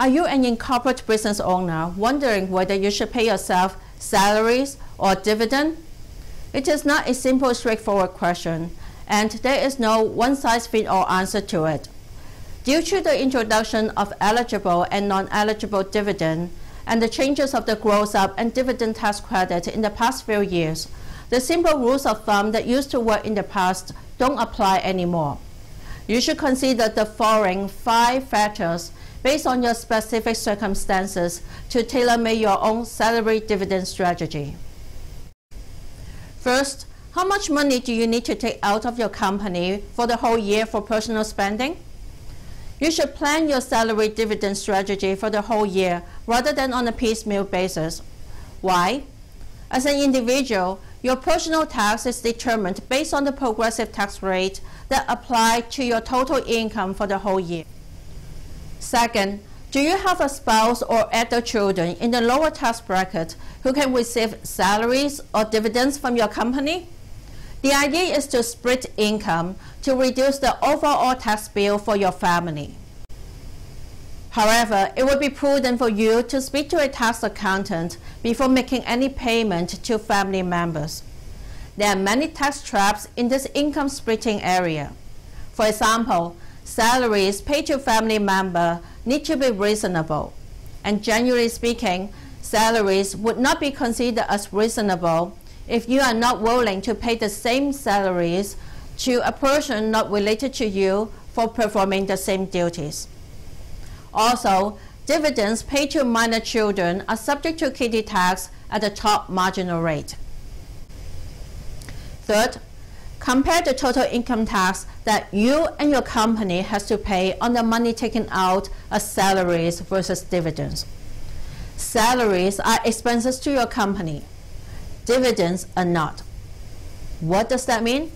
Are you an incorporated business owner wondering whether you should pay yourself salaries or dividend? It is not a simple, straightforward question, and there is no one-size-fits-all answer to it. Due to the introduction of eligible and non-eligible dividend and the changes of the gross-up and dividend tax credit in the past few years, the simple rules of thumb that used to work in the past don't apply anymore. You should consider the following 5 factors based on your specific circumstances to tailor-make your own salary dividend strategy. First, how much money do you need to take out of your company for the whole year for personal spending? You should plan your salary dividend strategy for the whole year rather than on a piecemeal basis. Why? As an individual, your personal tax is determined based on the progressive tax rate that applies to your total income for the whole year. Second, do you have a spouse or adult children in the lower tax bracket who can receive salaries or dividends from your company? The idea is to split income to reduce the overall tax bill for your family. However, it would be prudent for you to speak to a tax accountant before making any payment to family members. There are many tax traps in this income splitting area. For example, salaries paid to family members need to be reasonable, and generally speaking, salaries would not be considered as reasonable if you are not willing to pay the same salaries to a person not related to you for performing the same duties. Also, dividends paid to minor children are subject to kiddie tax at the top marginal rate. Third, compare the total income tax that you and your company has to pay on the money taken out as salaries versus dividends. Salaries are expenses to your company. Dividends are not. What does that mean?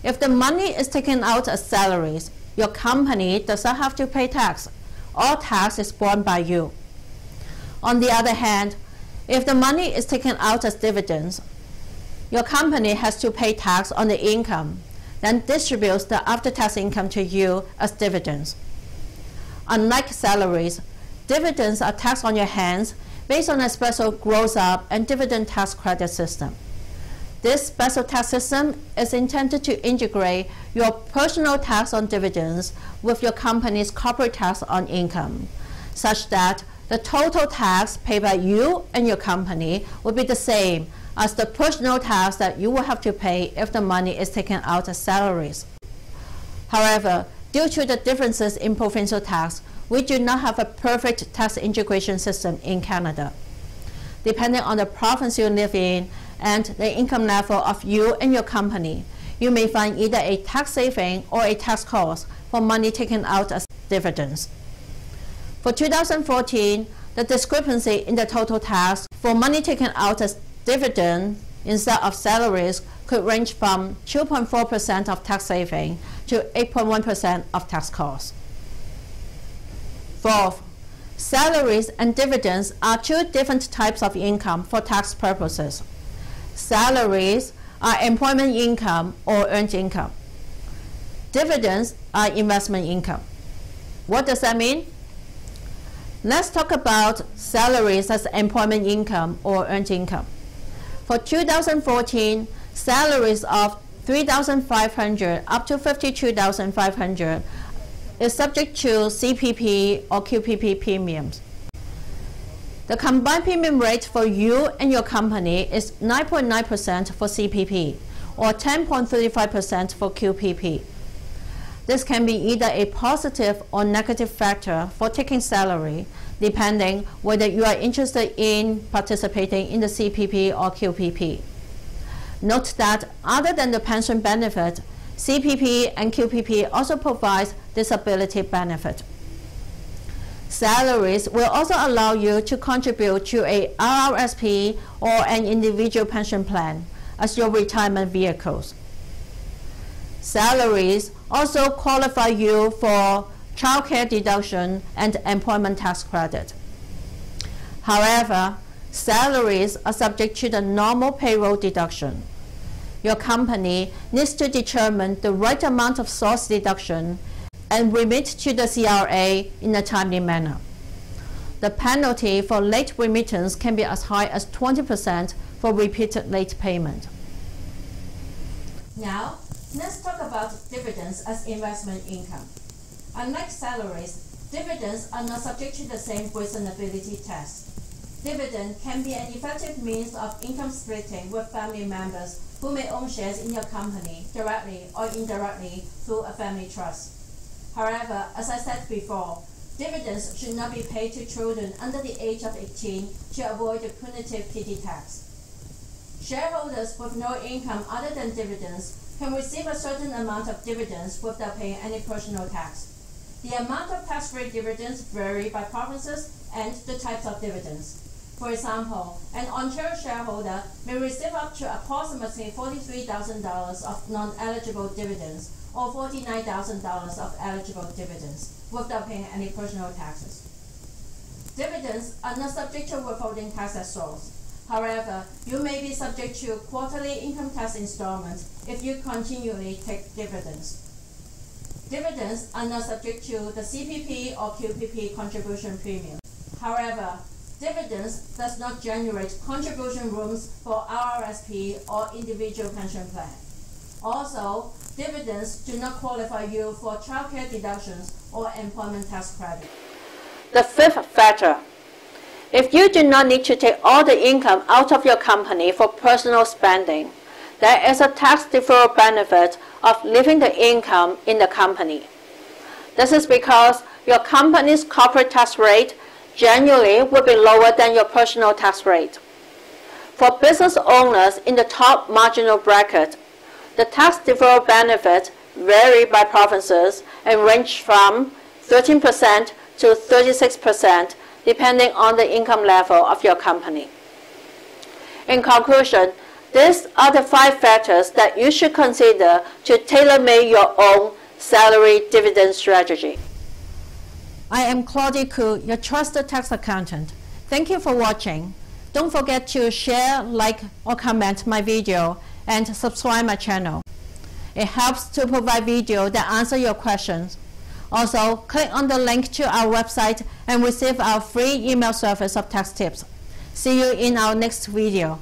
If the money is taken out as salaries, your company does not have to pay tax. All tax is borne by you. On the other hand, if the money is taken out as dividends, your company has to pay tax on the income, then distributes the after-tax income to you as dividends. Unlike salaries, dividends are taxed on your hands based on a special gross-up and dividend tax credit system. This special tax system is intended to integrate your personal tax on dividends with your company's corporate tax on income, such that the total tax paid by you and your company will be the same as the personal tax that you will have to pay if the money is taken out as salaries. However, due to the differences in provincial tax, we do not have a perfect tax integration system in Canada. Depending on the province you live in and the income level of you and your company, you may find either a tax saving or a tax cost for money taken out as dividends. For 2014, the discrepancy in the total tax for money taken out as dividend instead of salaries could range from 2.4% of tax saving to 8.1% of tax cost. Fourth, salaries and dividends are 2 different types of income for tax purposes. Salaries are employment income or earned income. Dividends are investment income. What does that mean? Let's talk about salaries as employment income or earned income. For 2014, salaries of $3,500 up to $52,500 is subject to CPP or QPP premiums. The combined premium rate for you and your company is 9.9% for CPP or 10.35% for QPP. This can be either a positive or negative factor for taking salary, depending whether you are interested in participating in the CPP or QPP. Note that other than the pension benefit, CPP and QPP also provide disability benefit. Salaries will also allow you to contribute to a RRSP or an individual pension plan as your retirement vehicles. Salaries also qualify you for childcare deduction and employment tax credit. However, salaries are subject to the normal payroll deduction. Your company needs to determine the right amount of source deduction and remit to the CRA in a timely manner. The penalty for late remittance can be as high as 20% for repeated late payment. Now, let's talk about dividends as investment income. Unlike salaries, dividends are not subject to the same reasonability test. Dividend can be an effective means of income splitting with family members who may own shares in your company directly or indirectly through a family trust. However, as I said before, dividends should not be paid to children under the age of 18 to avoid the punitive kitty tax. Shareholders with no income other than dividends can receive a certain amount of dividends without paying any personal tax. The amount of tax-free dividends vary by provinces and the types of dividends. For example, an Ontario shareholder may receive up to approximately $43,000 of non-eligible dividends or $49,000 of eligible dividends without paying any personal taxes. Dividends are not subject to withholding tax at source. However, you may be subject to quarterly income tax installments if you continually take dividends. Dividends are not subject to the CPP or QPP contribution premium. However, dividends does not generate contribution rooms for RRSP or individual pension plan. Also, dividends do not qualify you for childcare deductions or employment tax credit. The fifth factor. If you do not need to take all the income out of your company for personal spending, there is a tax deferral benefit of leaving the income in the company. This is because your company's corporate tax rate generally will be lower than your personal tax rate. For business owners in the top marginal bracket, the tax deferral benefits vary by provinces and range from 13% to 36% depending on the income level of your company. In conclusion, these are the 5 factors that you should consider to tailor-make your own salary dividend strategy. I am Claudia Ku, your trusted tax accountant. Thank you for watching. Don't forget to share, like, or comment my video and subscribe my channel. It helps to provide videos that answer your questions. Also, click on the link to our website and receive our free email service of tax tips. See you in our next video.